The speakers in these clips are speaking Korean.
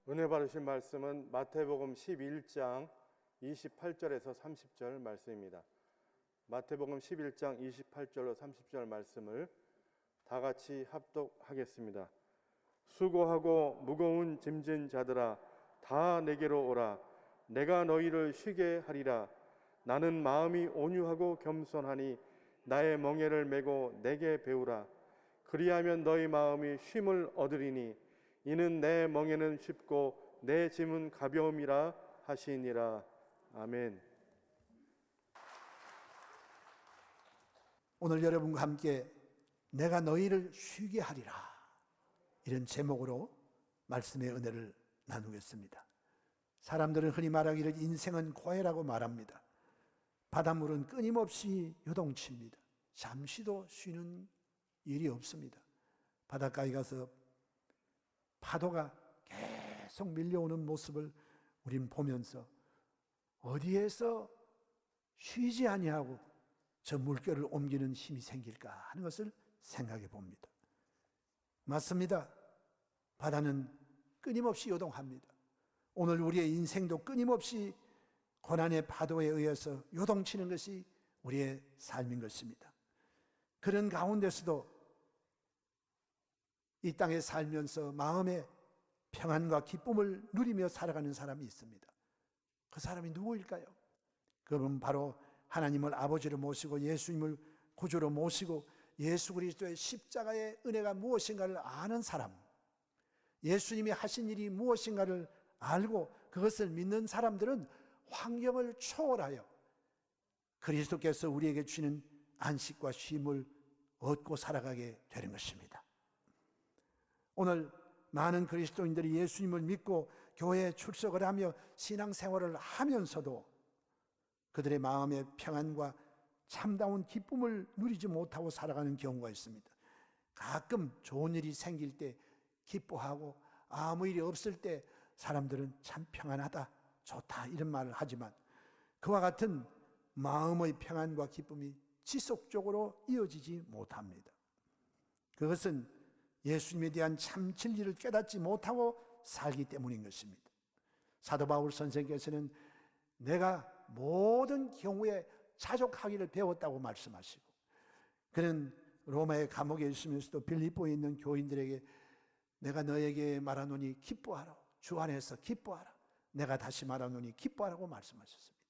은혜 받으신 말씀은 마태복음 11장 28절에서 30절 말씀입니다. 마태복음 11장 28절로 30절 말씀을 다 같이 합독하겠습니다. 수고하고 무거운 짐진 자들아 다 내게로 오라. 내가 너희를 쉬게 하리라. 나는 마음이 온유하고 겸손하니 나의 멍에를 메고 내게 배우라. 그리하면 너희 마음이 쉼을 얻으리니 이는 내 멍에는 쉽고 내 짐은 가벼움이라 하시니라. 아멘. 오늘 여러분과 함께 내가 너희를 쉬게 하리라, 이런 제목으로 말씀의 은혜를 나누겠습니다. 사람들은 흔히 말하기를 인생은 고해라고 말합니다. 바닷물은 끊임없이 요동칩니다. 잠시도 쉬는 일이 없습니다. 바닷가에 가서 파도가 계속 밀려오는 모습을 우린 보면서 어디에서 쉬지 아니하고 저 물결을 옮기는 힘이 생길까 하는 것을 생각해 봅니다. 맞습니다. 바다는 끊임없이 요동합니다. 오늘 우리의 인생도 끊임없이 고난의 파도에 의해서 요동치는 것이 우리의 삶인 것입니다. 그런 가운데서도 이 땅에 살면서 마음의 평안과 기쁨을 누리며 살아가는 사람이 있습니다. 그 사람이 누구일까요? 그분 바로 하나님을 아버지로 모시고 예수님을 구주로 모시고 예수 그리스도의 십자가의 은혜가 무엇인가를 아는 사람, 예수님이 하신 일이 무엇인가를 알고 그것을 믿는 사람들은 환경을 초월하여 그리스도께서 우리에게 주는 안식과 쉼을 얻고 살아가게 되는 것입니다. 오늘 많은 그리스도인들이 예수님을 믿고 교회에 출석을 하며 신앙생활을 하면서도 그들의 마음의 평안과 참다운 기쁨을 누리지 못하고 살아가는 경우가 있습니다. 가끔 좋은 일이 생길 때 기뻐하고 아무 일이 없을 때 사람들은 참 평안하다, 좋다 이런 말을 하지만 그와 같은 마음의 평안과 기쁨이 지속적으로 이어지지 못합니다. 그것은 예수님에 대한 참 진리를 깨닫지 못하고 살기 때문인 것입니다. 사도 바울 선생께서는 내가 모든 경우에 자족하기를 배웠다고 말씀하시고, 그는 로마의 감옥에 있으면서도 빌립보에 있는 교인들에게 내가 너에게 말하노니 기뻐하라, 주 안에서 기뻐하라, 내가 다시 말하노니 기뻐하라고 말씀하셨습니다.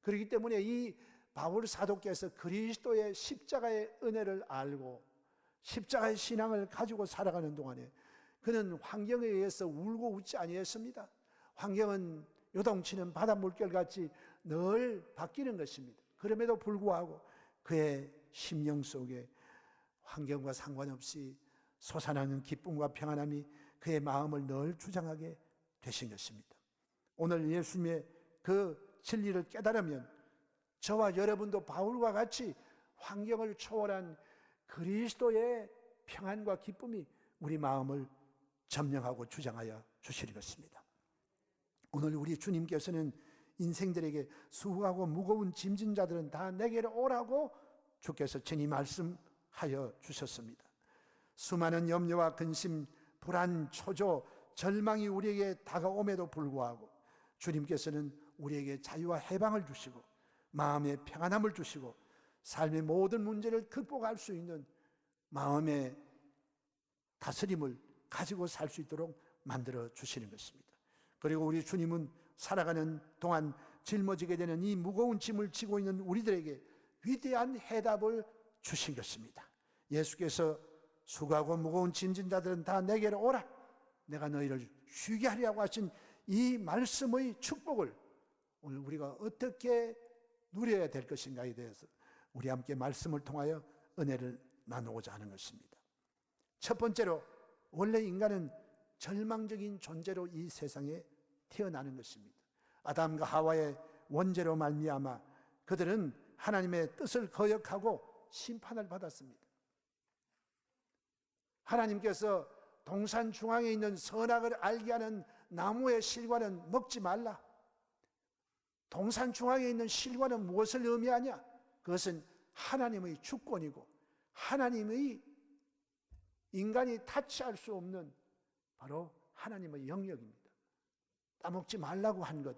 그렇기 때문에 이 바울 사도께서 그리스도의 십자가의 은혜를 알고 십자가의 신앙을 가지고 살아가는 동안에 그는 환경에 의해서 울고 웃지 아니했습니다. 환경은 요동치는 바다 물결같이 늘 바뀌는 것입니다. 그럼에도 불구하고 그의 심령 속에 환경과 상관없이 솟아나는 기쁨과 평안함이 그의 마음을 늘 주장하게 되신 것입니다. 오늘 예수님의 그 진리를 깨달으면 저와 여러분도 바울과 같이 환경을 초월한 그리스도의 평안과 기쁨이 우리 마음을 점령하고 주장하여 주실 것입니다. 오늘 우리 주님께서는 인생들에게 수고하고 무거운 짐진 자들은 다 내게로 오라고 주께서 친히 말씀하여 주셨습니다. 수많은 염려와 근심, 불안, 초조, 절망이 우리에게 다가옴에도 불구하고 주님께서는 우리에게 자유와 해방을 주시고 마음의 평안함을 주시고 삶의 모든 문제를 극복할 수 있는 마음의 다스림을 가지고 살 수 있도록 만들어 주시는 것입니다. 그리고 우리 주님은 살아가는 동안 짊어지게 되는 이 무거운 짐을 지고 있는 우리들에게 위대한 해답을 주신 것입니다. 예수께서 수고하고 무거운 짐진 자들은 다 내게로 오라, 내가 너희를 쉬게 하리라고 하신 이 말씀의 축복을 오늘 우리가 어떻게 누려야 될 것인가에 대해서 우리 함께 말씀을 통하여 은혜를 나누고자 하는 것입니다. 첫 번째로, 원래 인간은 절망적인 존재로 이 세상에 태어나는 것입니다. 아담과 하와의 원죄로 말미암아 그들은 하나님의 뜻을 거역하고 심판을 받았습니다. 하나님께서 동산 중앙에 있는 선악을 알게 하는 나무의 실과는 먹지 말라. 동산 중앙에 있는 실과는 무엇을 의미하냐? 그것은 하나님의 주권이고 하나님의 인간이 타치할 수 없는 바로 하나님의 영역입니다. 따먹지 말라고 한 것,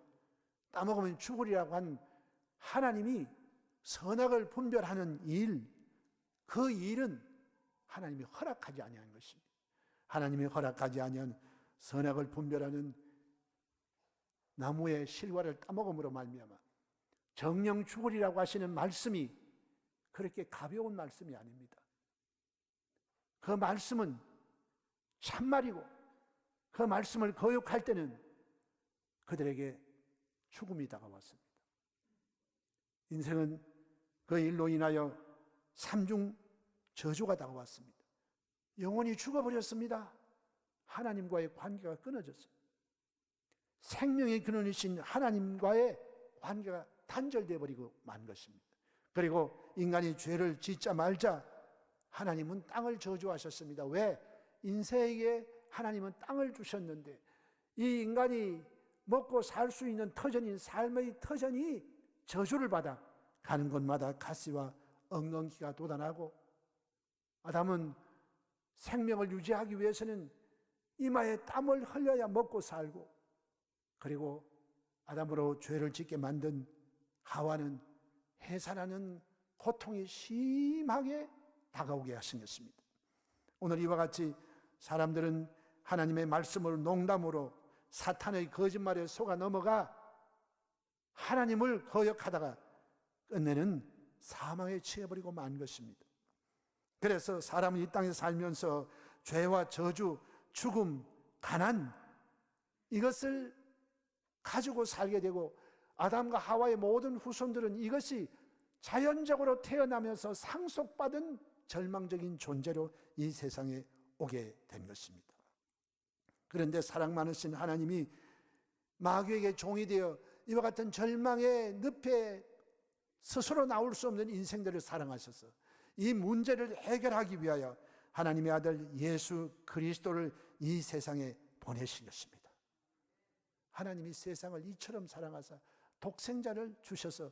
따먹으면 죽으리라고 한 하나님이 선악을 분별하는 일, 그 일은 하나님이 허락하지 아니한 것입니다. 하나님이 허락하지 아니한 선악을 분별하는 나무의 실과를 따먹음으로 말미암아 정령 죽으리라고 하시는 말씀이 그렇게 가벼운 말씀이 아닙니다. 그 말씀은 참말이고 그 말씀을 거역할 때는 그들에게 죽음이 다가왔습니다. 인생은 그 일로 인하여 삼중 저주가 다가왔습니다. 영혼이 죽어버렸습니다. 하나님과의 관계가 끊어졌습니다. 생명의 근원이신 하나님과의 관계가 단절되어 버리고 만 것입니다. 그리고 인간이 죄를 짓자 말자 하나님은 땅을 저주하셨습니다. 왜? 인생에게 하나님은 땅을 주셨는데 이 인간이 먹고 살 수 있는 터전인 삶의 터전이 저주를 받아 가는 곳마다 가시와 엉겅퀴가 돋아나고 아담은 생명을 유지하기 위해서는 이마에 땀을 흘려야 먹고 살고 그리고 아담으로 죄를 짓게 만든 하와는 해산하는 고통이 심하게 다가오게 하신 것입니다. 오늘 이와 같이 사람들은 하나님의 말씀을 농담으로 사탄의 거짓말에 속아 넘어가 하나님을 거역하다가 끝내는 사망에 취해버리고 만 것입니다. 그래서 사람은 이 땅에 살면서 죄와 저주, 죽음, 가난 이것을 가지고 살게 되고 아담과 하와의 모든 후손들은 이것이 자연적으로 태어나면서 상속받은 절망적인 존재로 이 세상에 오게 된 것입니다. 그런데 사랑 많으신 하나님이 마귀에게 종이 되어 이와 같은 절망의 늪에 스스로 나올 수 없는 인생들을 사랑하셔서 이 문제를 해결하기 위하여 하나님의 아들 예수 그리스도를 이 세상에 보내신 것입니다. 하나님이 세상을 이처럼 사랑하사 독생자를 주셔서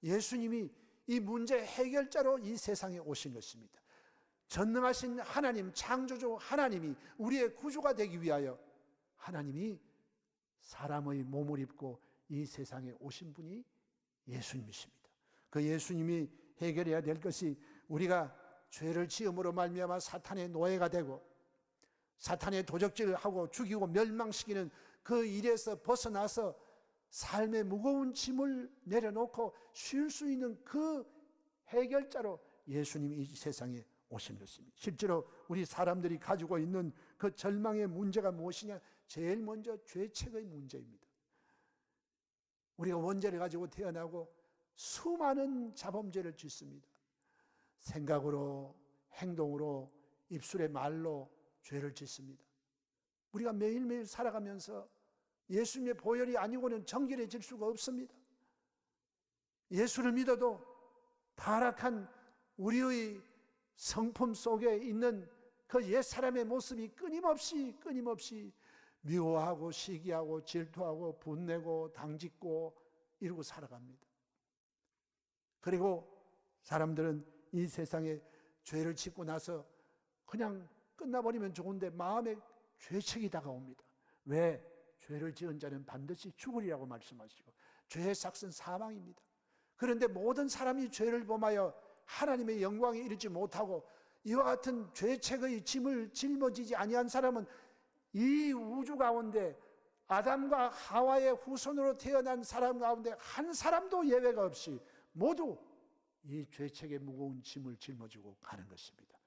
예수님이 이 문제 해결자로 이 세상에 오신 것입니다. 전능하신 하나님, 창조주 하나님이 우리의 구주가 되기 위하여 하나님이 사람의 몸을 입고 이 세상에 오신 분이 예수님이십니다. 그 예수님이 해결해야 될 것이 우리가 죄를 지음으로 말미암아 사탄의 노예가 되고 사탄의 도적질을 하고 죽이고 멸망시키는 그 일에서 벗어나서 삶의 무거운 짐을 내려놓고 쉴 수 있는 그 해결자로 예수님이 이 세상에 오신 것입니다. 실제로 우리 사람들이 가지고 있는 그 절망의 문제가 무엇이냐? 제일 먼저 죄책의 문제입니다. 우리가 원죄를 가지고 태어나고 수많은 자범죄를 짓습니다. 생각으로, 행동으로, 입술의 말로 죄를 짓습니다. 우리가 매일매일 살아가면서 예수님의 보혈이 아니고는 정결해질 수가 없습니다. 예수를 믿어도 타락한 우리의 성품 속에 있는 그 옛사람의 모습이 끊임없이 미워하고 시기하고 질투하고 분내고 당짓고 이러고 살아갑니다. 그리고 사람들은 이 세상에 죄를 짓고 나서 그냥 끝나버리면 좋은데 마음에 죄책이 다가옵니다. 왜? 죄를 지은 자는 반드시 죽으리라고 말씀하시고 죄의 삭은 사망입니다. 그런데 모든 사람이 죄를 범하여 하나님의 영광에 이르지 못하고 이와 같은 죄책의 짐을 짊어지지 아니한 사람은 이 우주 가운데 아담과 하와의 후손으로 태어난 사람 가운데 한 사람도 예외가 없이 모두 이 죄책의 무거운 짐을 짊어지고 가는 것입니다.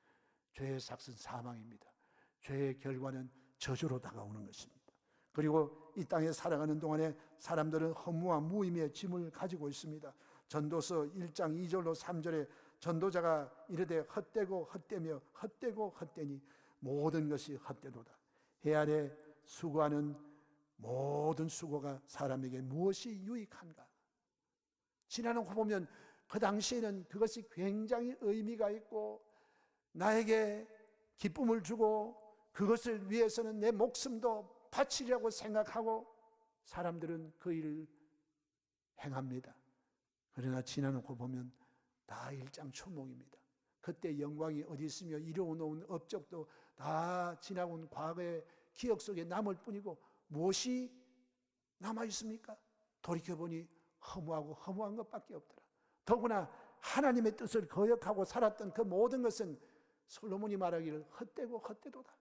죄의 삭은 사망입니다. 죄의 결과는 저주로 다가오는 것입니다. 그리고 이 땅에 살아가는 동안에 사람들은 허무와 무의미의 짐을 가지고 있습니다. 전도서 1장 2절로 3절에 전도자가 이르되 헛되고 헛되며 헛되고 헛되니 모든 것이 헛되도다. 해 아래 수고하는 모든 수고가 사람에게 무엇이 유익한가? 지나는 거 보면 그 당시에는 그것이 굉장히 의미가 있고 나에게 기쁨을 주고 그것을 위해서는 내 목숨도 바치려고 생각하고 사람들은 그 일을 행합니다. 그러나 지나놓고 보면 다 일장초목입니다. 그때 영광이 어디 있으며 이루어놓은 업적도 다 지나온 과거의 기억 속에 남을 뿐이고 무엇이 남아 있습니까? 돌이켜보니 허무하고 허무한 것밖에 없더라. 더구나 하나님의 뜻을 거역하고 살았던 그 모든 것은 솔로몬이 말하기를 헛되고 헛되도다.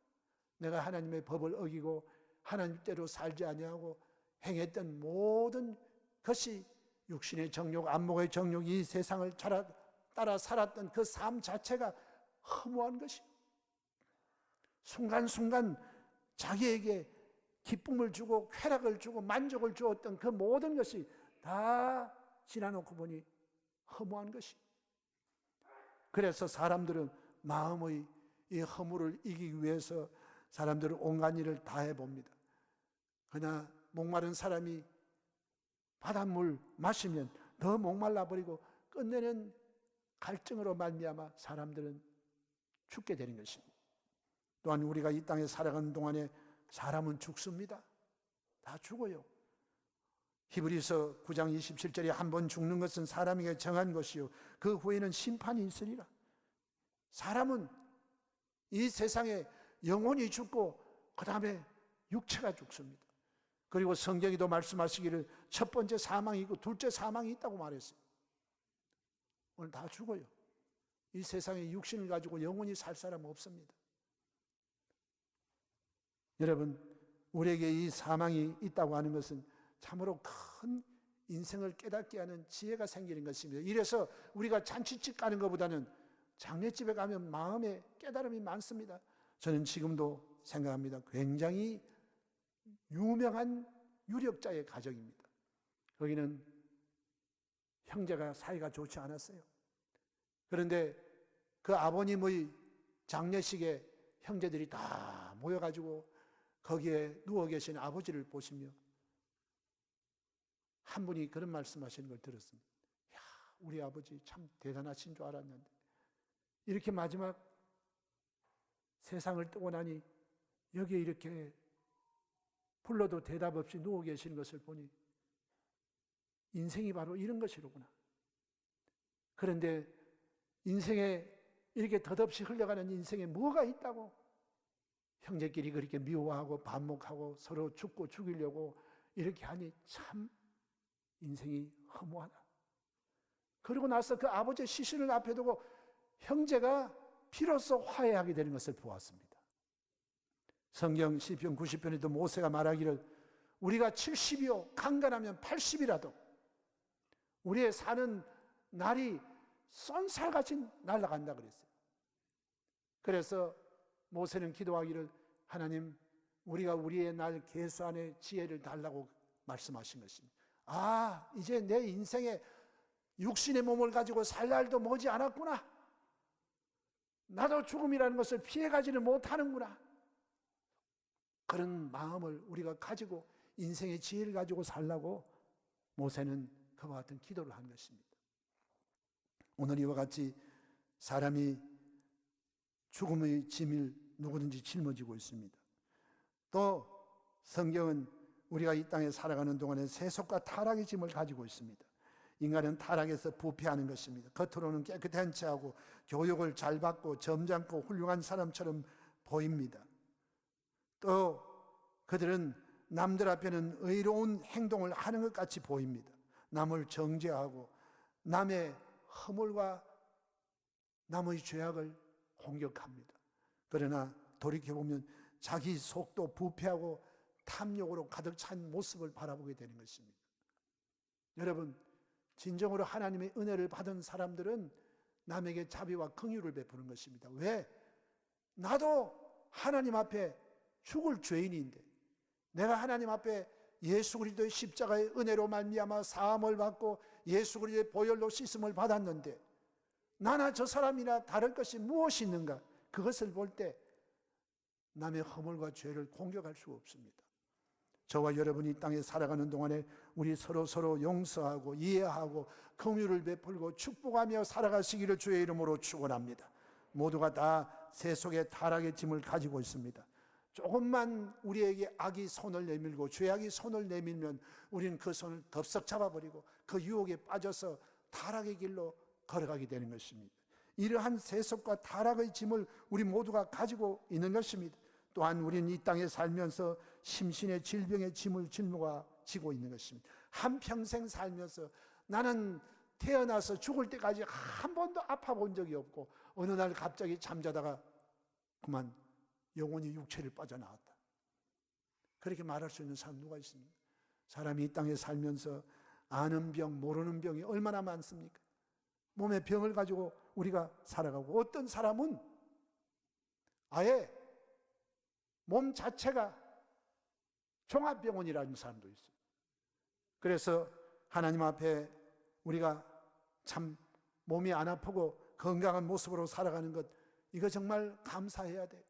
내가 하나님의 법을 어기고 하나님대로 살지 아니하고 행했던 모든 것이 육신의 정욕, 안목의 정욕, 이 세상을 따라 살았던 그 삶 자체가 허무한 것이요. 순간순간 자기에게 기쁨을 주고 쾌락을 주고 만족을 주었던 그 모든 것이 다 지나놓고 보니 허무한 것이. 그래서 사람들은 마음의 이 허물을 이기기 위해서 사람들은 온갖 일을 다 해봅니다. 그러나 목마른 사람이 바닷물 마시면 더 목말라 버리고 끝내는 갈증으로 말미암아 사람들은 죽게 되는 것입니다. 또한 우리가 이 땅에 살아가는 동안에 사람은 죽습니다. 다 죽어요. 히브리서 9장 27절에 한 번 죽는 것은 사람에게 정한 것이요 그 후에는 심판이 있으리라. 사람은 이 세상에 영혼이 죽고 그 다음에 육체가 죽습니다. 그리고 성경에도 말씀하시기를 첫 번째 사망이 있고 둘째 사망이 있다고 말했어요. 오늘 다 죽어요. 이 세상에 육신을 가지고 영원히 살 사람은 없습니다. 여러분, 우리에게 이 사망이 있다고 하는 것은 참으로 큰 인생을 깨닫게 하는 지혜가 생기는 것입니다. 이래서 우리가 잔치집 가는 것보다는 장례집에 가면 마음에 깨달음이 많습니다. 저는 지금도 생각합니다. 굉장히 유명한 유력자의 가정입니다. 거기는 형제가 사이가 좋지 않았어요. 그런데 그 아버님의 장례식에 형제들이 다 모여가지고 거기에 누워 계신 아버지를 보시며 한 분이 그런 말씀하시는 걸 들었습니다. 야, 우리 아버지 참 대단하신 줄 알았는데 이렇게 마지막 세상을 뜨고 나니 여기에 이렇게 불러도 대답 없이 누워 계시는 것을 보니 인생이 바로 이런 것이로구나. 그런데 인생에 이렇게 덧없이 흘러가는 인생에 뭐가 있다고 형제끼리 그렇게 미워하고 반목하고 서로 죽고 죽이려고 이렇게 하니 참 인생이 허무하다. 그러고 나서 그 아버지의 시신을 앞에 두고 형제가 비로소 화해하게 되는 것을 보았습니다. 성경 시편 90편에도 모세가 말하기를 우리가 70이요 강간하면 80이라도 우리의 사는 날이 쏜살같이 날아간다 그랬어요. 그래서 모세는 기도하기를 하나님 우리가 우리의 날 계수 안에 지혜를 달라고 말씀하신 것입니다. 아, 이제 내 인생에 육신의 몸을 가지고 살 날도 머지 않았구나. 나도 죽음이라는 것을 피해가지는 못하는구나. 그런 마음을 우리가 가지고 인생의 지혜를 가지고 살라고 모세는 그와 같은 기도를 한 것입니다. 오늘 이와 같이 사람이 죽음의 짐을 누구든지 짊어지고 있습니다. 또 성경은 우리가 이 땅에 살아가는 동안에 세속과 타락의 짐을 가지고 있습니다. 인간은 타락에서 부패하는 것입니다. 겉으로는 깨끗한 체하고 교육을 잘 받고 점잖고 훌륭한 사람처럼 보입니다. 또 그들은 남들 앞에는 의로운 행동을 하는 것 같이 보입니다. 남을 정죄하고 남의 허물과 남의 죄악을 공격합니다. 그러나 돌이켜보면 자기 속도 부패하고 탐욕으로 가득 찬 모습을 바라보게 되는 것입니다. 여러분, 진정으로 하나님의 은혜를 받은 사람들은 남에게 자비와 긍휼을 베푸는 것입니다. 왜? 나도 하나님 앞에 죽을 죄인인데 내가 하나님 앞에 예수 그리스도의 십자가의 은혜로 말미암아 사함을 받고 예수 그리스도의 보혈로 씻음을 받았는데 나나 저 사람이나 다를 것이 무엇이 있는가? 그것을 볼 때 남의 허물과 죄를 공격할 수가 없습니다. 저와 여러분이 이 땅에 살아가는 동안에 우리 서로 용서하고 이해하고 긍휼을 베풀고 축복하며 살아가시기를 주의 이름으로 축원합니다. 모두가 다 세속의 타락의 짐을 가지고 있습니다. 조금만 우리에게 악이 손을 내밀고 죄악이 손을 내밀면 우리는 그 손을 덥석 잡아버리고 그 유혹에 빠져서 타락의 길로 걸어가게 되는 것입니다. 이러한 세속과 타락의 짐을 우리 모두가 가지고 있는 것입니다. 또한 우리는 이 땅에 살면서 심신의 질병의 짐을 짊어가 지고 있는 것입니다. 한평생 살면서 나는 태어나서 죽을 때까지 한 번도 아파 본 적이 없고 어느 날 갑자기 잠자다가 그만 영혼이 육체를 빠져나왔다. 그렇게 말할 수 있는 사람 누가 있습니까? 사람이 이 땅에 살면서 아는 병, 모르는 병이 얼마나 많습니까? 몸에 병을 가지고 우리가 살아가고 어떤 사람은 아예 몸 자체가 종합병원이라는 사람도 있어요. 그래서 하나님 앞에 우리가 참 몸이 안 아프고 건강한 모습으로 살아가는 것, 이거 정말 감사해야 돼요.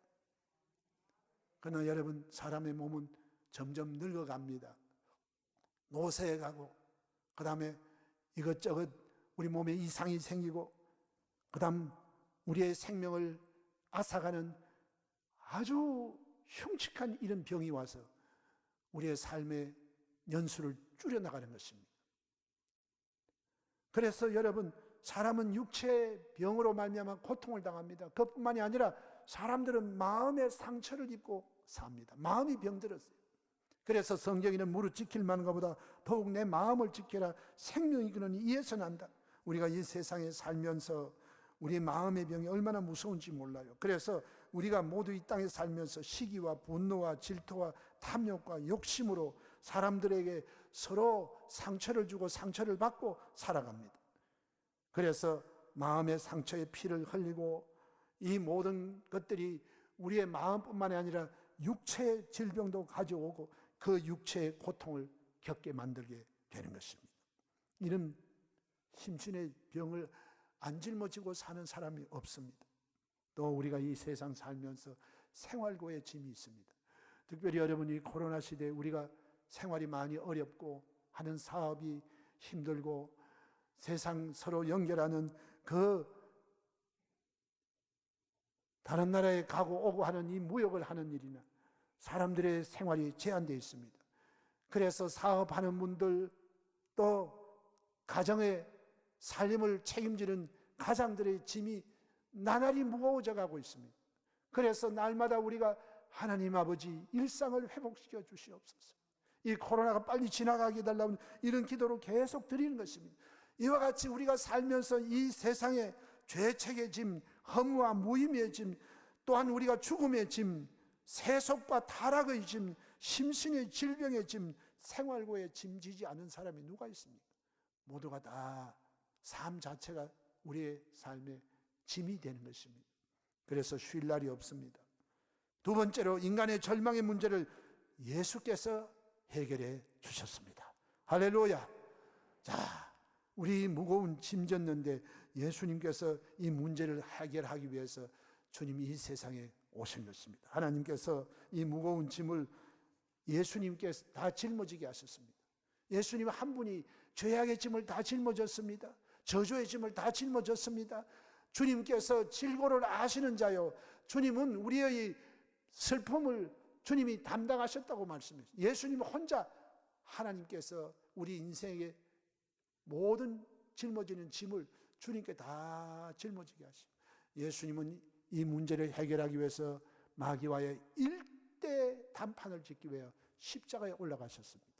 그러나 여러분, 사람의 몸은 점점 늙어갑니다. 노쇠해 가고, 그 다음에 이것저것 우리 몸에 이상이 생기고, 그 다음 우리의 생명을 앗아가는 아주 흉측한 이런 병이 와서 우리의 삶의 연수를 줄여나가는 것입니다. 그래서 여러분, 사람은 육체의 병으로 말미암아 고통을 당합니다. 그것뿐만이 아니라 사람들은 마음의 상처를 입고 삽니다. 마음이 병들었어요. 그래서 성경에는 무릇 지킬 만한 것보다 더욱 내 마음을 지켜라. 생명이 그러니 이에서 난다. 우리가 이 세상에 살면서 우리 마음의 병이 얼마나 무서운지 몰라요. 그래서 우리가 모두 이 땅에 살면서 시기와 분노와 질투와 탐욕과 욕심으로 사람들에게 서로 상처를 주고 상처를 받고 살아갑니다. 그래서 마음의 상처에 피를 흘리고 이 모든 것들이 우리의 마음뿐만 아니라 육체의 질병도 가져오고 그 육체의 고통을 겪게 만들게 되는 것입니다. 이런 심신의 병을 안 짊어지고 사는 사람이 없습니다. 또 우리가 이 세상 살면서 생활고의 짐이 있습니다. 특별히 여러분이 코로나 시대에 우리가 생활이 많이 어렵고 하는 사업이 힘들고 세상 서로 연결하는 그 다른 나라에 가고 오고 하는 이 무역을 하는 일이나 사람들의 생활이 제한되어 있습니다. 그래서 사업하는 분들, 또 가정의 살림을 책임지는 가장들의 짐이 나날이 무거워져 가고 있습니다. 그래서 날마다 우리가 하나님 아버지 일상을 회복시켜 주시옵소서. 이 코로나가 빨리 지나가게 해달라는 이런 기도로 계속 드리는 것입니다. 이와 같이 우리가 살면서 이 세상의 죄책의 짐, 허무와 무의미의 짐, 또한 우리가 죽음의 짐, 세속과 타락의 짐, 심신의 질병의 짐, 생활고에 짐지지 않은 사람이 누가 있습니까? 모두가 다 삶 자체가 우리의 삶의 짐이 되는 것입니다. 그래서 쉴 날이 없습니다. 두 번째로 인간의 절망의 문제를 예수께서 해결해 주셨습니다. 할렐루야. 자, 우리 무거운 짐 졌는데 예수님께서 이 문제를 해결하기 위해서 주님이 이 세상에 오신 것입니다. 하나님께서 이 무거운 짐을 예수님께서 다 짊어지게 하셨습니다. 예수님 한 분이 죄악의 짐을 다 짊어졌습니다. 저주의 짐을 다 짊어졌습니다. 주님께서 질고를 아시는 자요, 주님은 우리의 슬픔을 주님이 담당하셨다고 말씀했어요. 예수님 혼자 하나님께서 우리 인생의 모든 짊어지는 짐을 주님께 다 짊어지게 하시고, 예수님은 이 문제를 해결하기 위해서 마귀와의 일대 단판을 짓기 위해 십자가에 올라가셨습니다.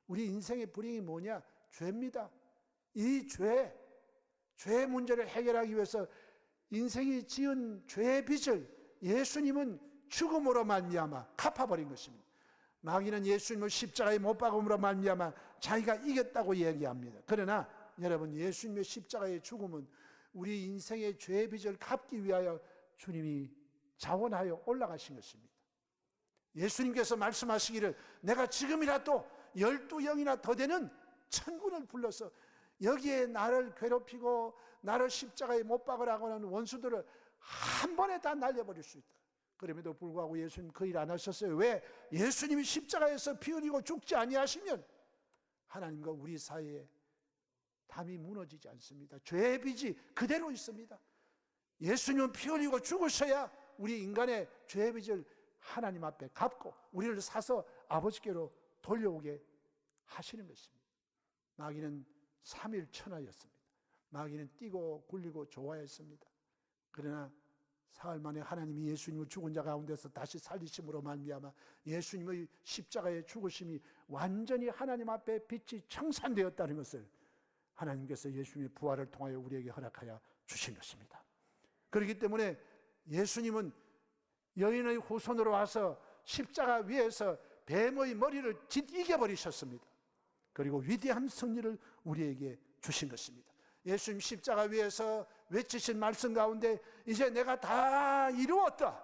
우리 인생의 불행이 뭐냐? 죄입니다. 이 죄 문제를 해결하기 위해서 인생이 지은 죄의 빚을 예수님은 죽음으로 말미암아 갚아버린 것입니다. 마귀는 예수님을 십자가에 못 박음으로 말미암아 자기가 이겼다고 얘기합니다. 그러나 여러분, 예수님의 십자가의 죽음은 우리 인생의 죄의 빚을 갚기 위하여 주님이 자원하여 올라가신 것입니다. 예수님께서 말씀하시기를 내가 지금이라도 12영이나 더 되는 천군을 불러서 여기에 나를 괴롭히고 나를 십자가에 못 박으라고 하는 원수들을 한 번에 다 날려버릴 수 있다. 그럼에도 불구하고 예수님 그 일 안 하셨어요. 왜? 예수님이 십자가에서 피 흘리고 죽지 아니하시면 하나님과 우리 사이에 담이 무너지지 않습니다. 죄의 빚이 그대로 있습니다. 예수님은 피 흘리고 죽으셔야 우리 인간의 죄의 빚을 하나님 앞에 갚고 우리를 사서 아버지께로 돌려오게 하시는 것입니다. 마귀는 3일 천하였습니다. 마귀는 뛰고 굴리고 좋아했습니다. 그러나 사흘 만에 하나님이 예수님을 죽은 자 가운데서 다시 살리심으로 말미암아 예수님의 십자가의 죽으심이 완전히 하나님 앞에 빛이 청산되었다는 것을 하나님께서 예수님의 부활을 통하여 우리에게 허락하여 주신 것입니다. 그렇기 때문에 예수님은 여인의 후손으로 와서 십자가 위에서 뱀의 머리를 이겨버리셨습니다. 그리고 위대한 승리를 우리에게 주신 것입니다. 예수님 십자가 위에서 외치신 말씀 가운데 이제 내가 다 이루었다.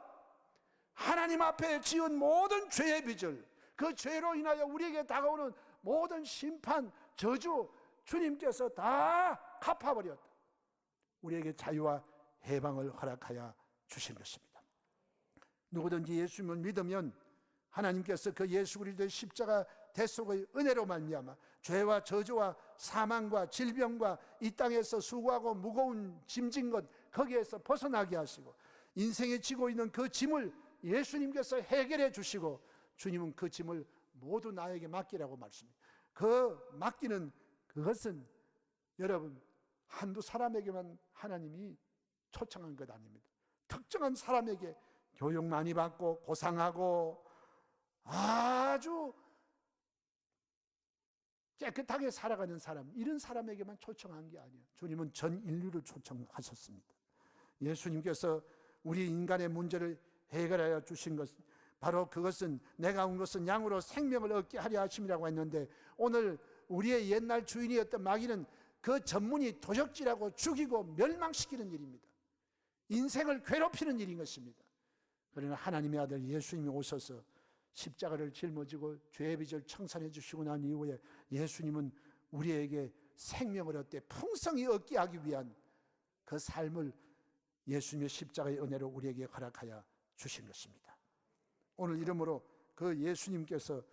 하나님 앞에 지은 모든 죄의 빚을, 그 죄로 인하여 우리에게 다가오는 모든 심판, 저주 주님께서 다 갚아버렸다. 우리에게 자유와 해방을 허락하여 주신 것입니다. 누구든지 예수님을 믿으면 하나님께서 그 예수 그리스도의 십자가 대속의 은혜로 말미암아 죄와 저주와 사망과 질병과 이 땅에서 수고하고 무거운 짐진 것 거기에서 벗어나게 하시고 인생에 지고 있는 그 짐을 예수님께서 해결해 주시고 주님은 그 짐을 모두 나에게 맡기라고 말씀합니다. 그 맡기는 그것은 여러분 한두 사람에게만 하나님이 초청한 것 아닙니다. 특정한 사람에게 교육 많이 받고 고상하고 아주 깨끗하게 살아가는 사람, 이런 사람에게만 초청한 게 아니에요. 주님은 전 인류를 초청하셨습니다. 예수님께서 우리 인간의 문제를 해결하여 주신 것, 바로 그것은 내가 온 것은 양으로 생명을 얻게 하려 하심이라고 했는데, 오늘 우리의 옛날 주인이었던 마귀는 그 전문이 도적질하고 죽이고 멸망시키는 일입니다. 인생을 괴롭히는 일인 것입니다. 그러나 하나님의 아들 예수님이 오셔서 십자가를 짊어지고 죄의 빚을 청산해 주시고 난 이후에 예수님은 우리에게 생명을 얻되 풍성히 얻게 하기 위한 그 삶을 예수님의 십자가의 은혜로 우리에게 허락하여 주신 것입니다. 오늘 이러므로 그 예수님께서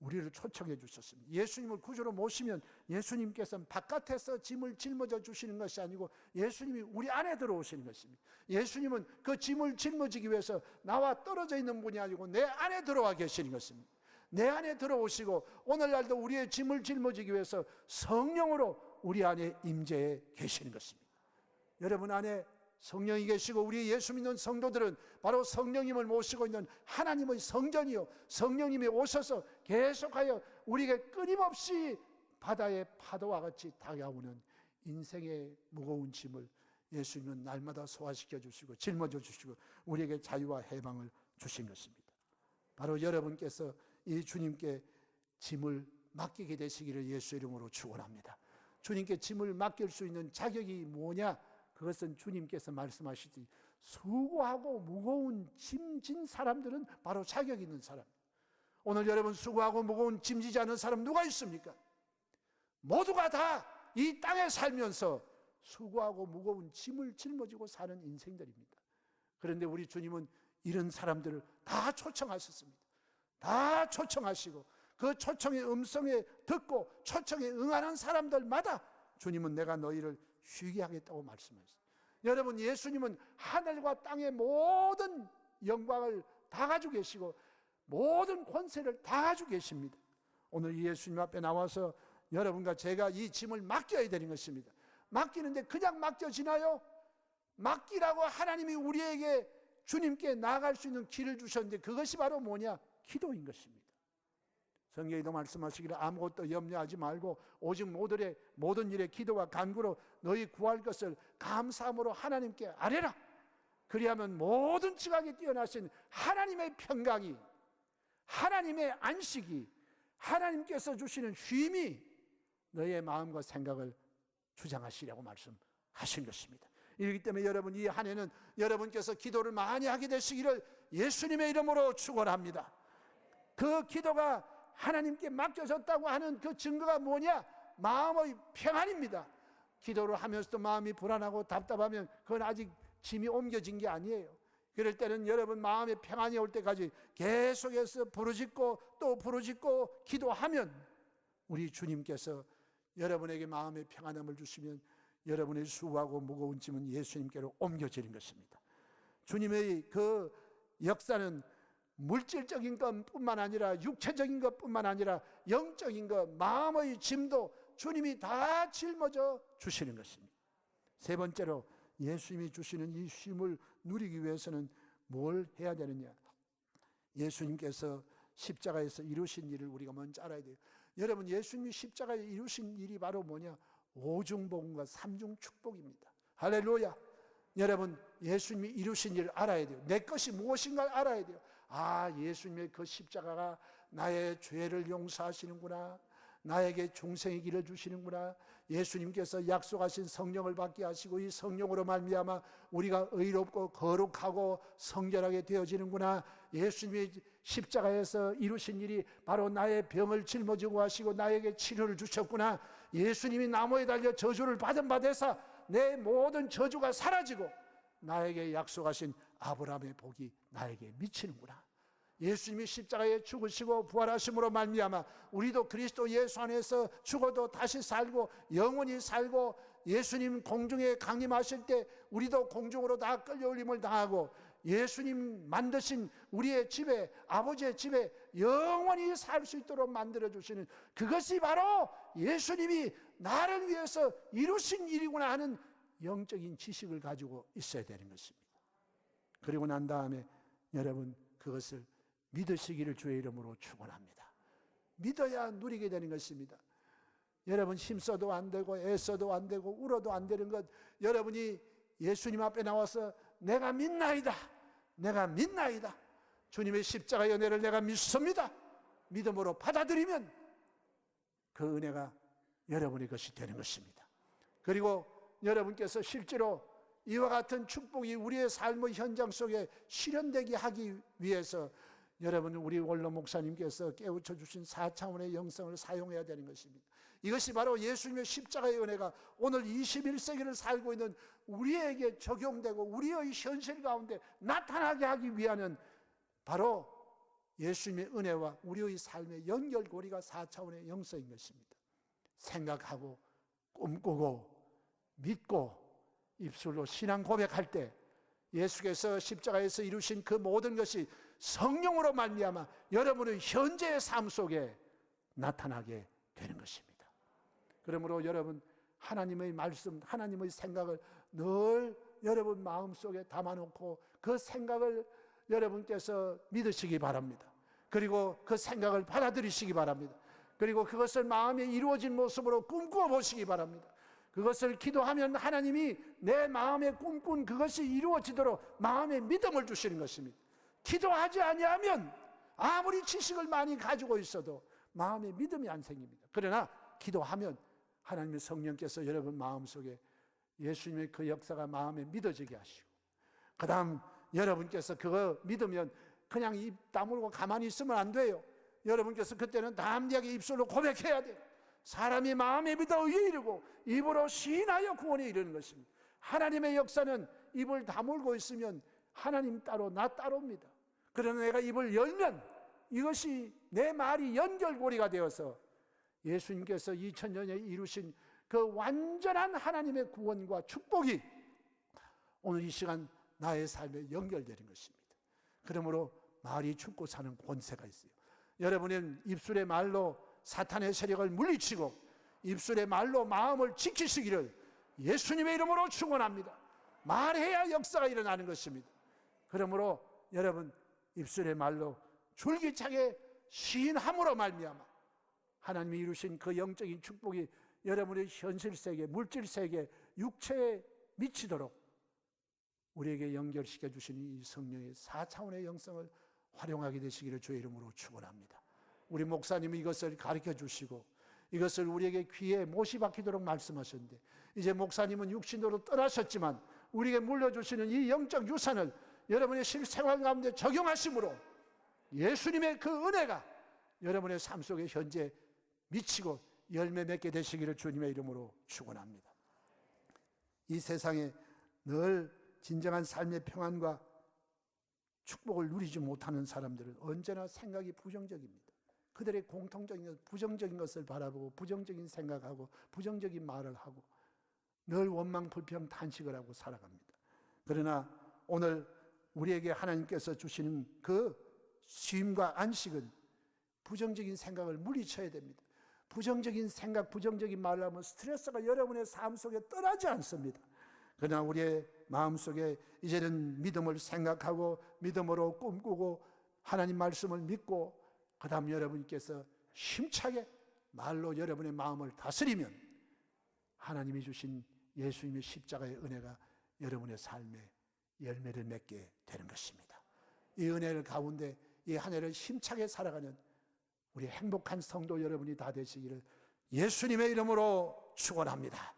우리를 초청해 주셨습니다. 예수님을 구주로 모시면 예수님께서는 바깥에서 짐을 짊어져 주시는 것이 아니고 예수님이 우리 안에 들어오시는 것입니다. 예수님은 그 짐을 짊어지기 위해서 나와 떨어져 있는 분이 아니고 내 안에 들어와 계시는 것입니다. 내 안에 들어오시고 오늘날도 우리의 짐을 짊어지기 위해서 성령으로 우리 안에 임재해 계시는 것입니다. 여러분 안에 성령이 계시고 우리 예수 믿는 성도들은 바로 성령님을 모시고 있는 하나님의 성전이요, 성령님이 오셔서 계속하여 우리에게 끊임없이 바다의 파도와 같이 다가오는 인생의 무거운 짐을 예수님은 날마다 소화시켜 주시고 짊어져 주시고 우리에게 자유와 해방을 주신 것입니다. 바로 여러분께서 이 주님께 짐을 맡기게 되시기를 예수 이름으로 축원합니다. 주님께 짐을 맡길 수 있는 자격이 뭐냐? 그것은 주님께서 말씀하시지 수고하고 무거운 짐진 사람들은 바로 자격 있는 사람. 오늘 여러분 수고하고 무거운 짐지지 않은 사람 누가 있습니까? 모두가 다 이 땅에 살면서 수고하고 무거운 짐을 짊어지고 사는 인생들입니다. 그런데 우리 주님은 이런 사람들을 다 초청하셨습니다. 다 초청하시고 그 초청의 음성에 듣고 초청에 응하는 사람들마다 주님은 내가 너희를 쉬게 하겠다고 말씀하셨어요. 여러분 예수님은 하늘과 땅의 모든 영광을 다 가지고 계시고 모든 권세를 다 가지고 계십니다. 오늘 예수님 앞에 나와서 여러분과 제가 이 짐을 맡겨야 되는 것입니다. 맡기는데 그냥 맡겨지나요? 맡기라고 하나님이 우리에게 주님께 나아갈 수 있는 길을 주셨는데 그것이 바로 뭐냐? 기도인 것입니다. 성경에도 말씀하시기를 아무것도 염려하지 말고 오직 모든 일에 기도와 간구로 너희 구할 것을 감사함으로 하나님께 아뢰라. 그리하면 모든 지각에 뛰어나신 하나님의 평강이, 하나님의 안식이, 하나님께서 주시는 쉼이 너의 마음과 생각을 주장하시라고 말씀하신 것입니다. 이렇기 때문에 여러분 이 한 해는 여러분께서 기도를 많이 하게 되시기를 예수님의 이름으로 축원합니다. 그 기도가 하나님께 맡겨졌다고 하는 그 증거가 뭐냐? 마음의 평안입니다. 기도를 하면서도 마음이 불안하고 답답하면 그건 아직 짐이 옮겨진 게 아니에요. 그럴 때는 여러분 마음의 평안이 올 때까지 계속해서 부르짖고 또 부르짖고 기도하면 우리 주님께서 여러분에게 마음의 평안함을 주시면 여러분의 수고하고 무거운 짐은 예수님께로 옮겨지는 것입니다. 주님의 그 역사는 물질적인 것뿐만 아니라 육체적인 것뿐만 아니라 영적인 것, 마음의 짐도 주님이 다 짊어져 주시는 것입니다. 세 번째로 예수님이 주시는 이 쉼을 누리기 위해서는 뭘 해야 되느냐? 예수님께서 십자가에서 이루신 일을 우리가 먼저 알아야 돼요. 여러분, 예수님이 십자가에 이루신 일이 바로 뭐냐? 오중복음과 삼중 축복입니다. 할렐루야. 여러분, 예수님이 이루신 일을 알아야 돼요. 내 것이 무엇인가 알아야 돼요. 아, 예수님의 그 십자가가 나의 죄를 용서하시는구나, 나에게 중생의 길을 주시는구나, 예수님께서 약속하신 성령을 받게 하시고 이 성령으로 말미암아 우리가 의롭고 거룩하고 성결하게 되어지는구나, 예수님이 십자가에서 이루신 일이 바로 나의 병을 짊어지고 하시고 나에게 치료를 주셨구나, 예수님이 나무에 달려 저주를 받은 바 되사 내 모든 저주가 사라지고 나에게 약속하신 아브라함의 복이 나에게 미치는구나, 예수님이 십자가에 죽으시고 부활하심으로 말미암아 우리도 그리스도 예수 안에서 죽어도 다시 살고 영원히 살고, 예수님 공중에 강림하실 때 우리도 공중으로 다 끌려올림을 당하고 예수님 만드신 우리의 집에, 아버지의 집에 영원히 살 수 있도록 만들어주시는, 그것이 바로 예수님이 나를 위해서 이루신 일이구나 하는 영적인 지식을 가지고 있어야 되는 것입니다. 그리고 난 다음에 여러분, 그것을 믿으시기를 주의 이름으로 축원합니다. 믿어야 누리게 되는 것입니다. 여러분, 힘써도 안 되고 애써도 안 되고 울어도 안 되는 것, 여러분이 예수님 앞에 나와서 내가 믿나이다, 내가 믿나이다, 주님의 십자가 연회를 내가 믿습니다, 믿음으로 받아들이면 그 은혜가 여러분의 것이 되는 것입니다. 그리고 여러분께서 실제로 이와 같은 축복이 우리의 삶의 현장 속에 실현되게 하기 위해서 여러분, 우리 원로 목사님께서 깨우쳐 주신 4차원의 영성을 사용해야 되는 것입니다. 이것이 바로 예수님의 십자가의 은혜가 오늘 21세기를 살고 있는 우리에게 적용되고 우리의 현실 가운데 나타나게 하기 위한 바로 예수님의 은혜와 우리의 삶의 연결고리가 4차원의 영성인 것입니다. 생각하고 꿈꾸고 믿고 입술로 신앙 고백할 때 예수께서 십자가에서 이루신 그 모든 것이 성령으로 말미암아 여러분의 현재의 삶 속에 나타나게 되는 것입니다. 그러므로 여러분, 하나님의 말씀, 하나님의 생각을 늘 여러분 마음속에 담아놓고 그 생각을 여러분께서 믿으시기 바랍니다. 그리고 그 생각을 받아들이시기 바랍니다. 그리고 그것을 마음에 이루어진 모습으로 꿈꾸어 보시기 바랍니다. 그것을 기도하면 하나님이 내 마음에 꿈꾼 그것이 이루어지도록 마음에 믿음을 주시는 것입니다. 기도하지 아니하면 아무리 지식을 많이 가지고 있어도 마음에 믿음이 안 생깁니다. 그러나 기도하면 하나님의 성령께서 여러분 마음속에 예수님의 그 역사가 마음에 믿어지게 하시고, 그 다음 여러분께서 그거 믿으면 그냥 입 다물고 가만히 있으면 안 돼요. 여러분께서 그때는 담대하게 입술로 고백해야 돼요. 사람이 마음에 믿어 의에 이르고 입으로 시인하여 구원에 이르는 것입니다. 하나님의 역사는 입을 다물고 있으면 하나님 따로 나 따로입니다. 그러나 내가 입을 열면 이것이 내 말이 연결고리가 되어서 예수님께서 2000년에 이루신 그 완전한 하나님의 구원과 축복이 오늘 이 시간 나의 삶에 연결되는 것입니다. 그러므로 말이 죽고 사는 권세가 있어요. 여러분은 입술의 말로 사탄의 세력을 물리치고 입술의 말로 마음을 지키시기를 예수님의 이름으로 축원합니다. 말해야 역사가 일어나는 것입니다. 그러므로 여러분, 입술의 말로 줄기차게 시인함으로 말미암아 하나님이 이루신 그 영적인 축복이 여러분의 현실 세계, 물질 세계, 육체에 미치도록 우리에게 연결시켜 주시는 이 성령의 4차원의 영성을 활용하게 되시기를 주의 이름으로 축원합니다. 우리 목사님이 이것을 가르쳐 주시고 이것을 우리에게 귀에 못이 박히도록 말씀하셨는데, 이제 목사님은 육신으로 떠나셨지만 우리에게 물려주시는 이 영적 유산을 여러분의 실생활 가운데 적용하심으로 예수님의 그 은혜가 여러분의 삶 속에 현재 미치고 열매 맺게 되시기를 주님의 이름으로 축원합니다. 이 세상에 늘 진정한 삶의 평안과 축복을 누리지 못하는 사람들은 언제나 생각이 부정적입니다. 그들의 공통적인 부정적인 것을 바라보고 부정적인 생각하고 부정적인 말을 하고 늘 원망 불평 탄식을 하고 살아갑니다. 그러나 오늘 우리에게 하나님께서 주시는 그 쉼과 안식은 부정적인 생각을 물리쳐야 됩니다. 부정적인 생각, 부정적인 말을 하면 스트레스가 여러분의 삶 속에 떠나지 않습니다. 그러나 우리의 마음속에 이제는 믿음을 생각하고 믿음으로 꿈꾸고 하나님 말씀을 믿고 그 다음 여러분께서 힘차게 말로 여러분의 마음을 다스리면 하나님이 주신 예수님의 십자가의 은혜가 여러분의 삶에 열매를 맺게 되는 것입니다. 이 은혜를 가운데 이 한 해를 힘차게 살아가는 우리 행복한 성도 여러분이 다 되시기를 예수님의 이름으로 축원합니다.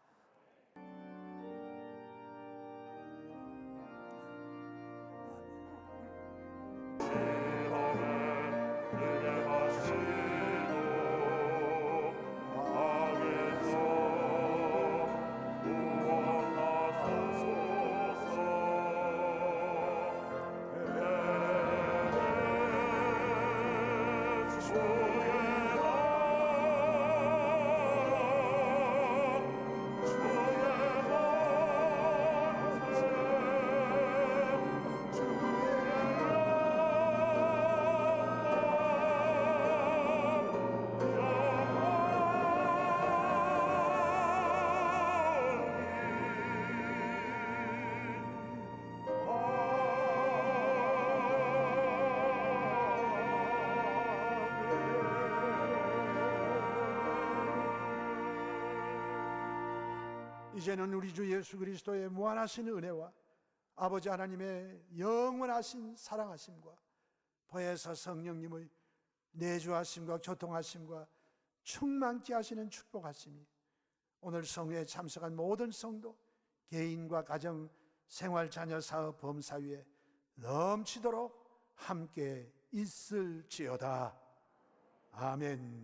이제는 우리 주 예수 그리스도의 무한하신 은혜와 아버지 하나님의 영원하신 사랑하심과 보혜사 성령님의 내주하심과 교통하심과 충만케 하시는 축복하심이 오늘 성회에 참석한 모든 성도, 개인과 가정, 생활, 자녀, 사업, 범사 위에 넘치도록 함께 있을지어다. 아멘.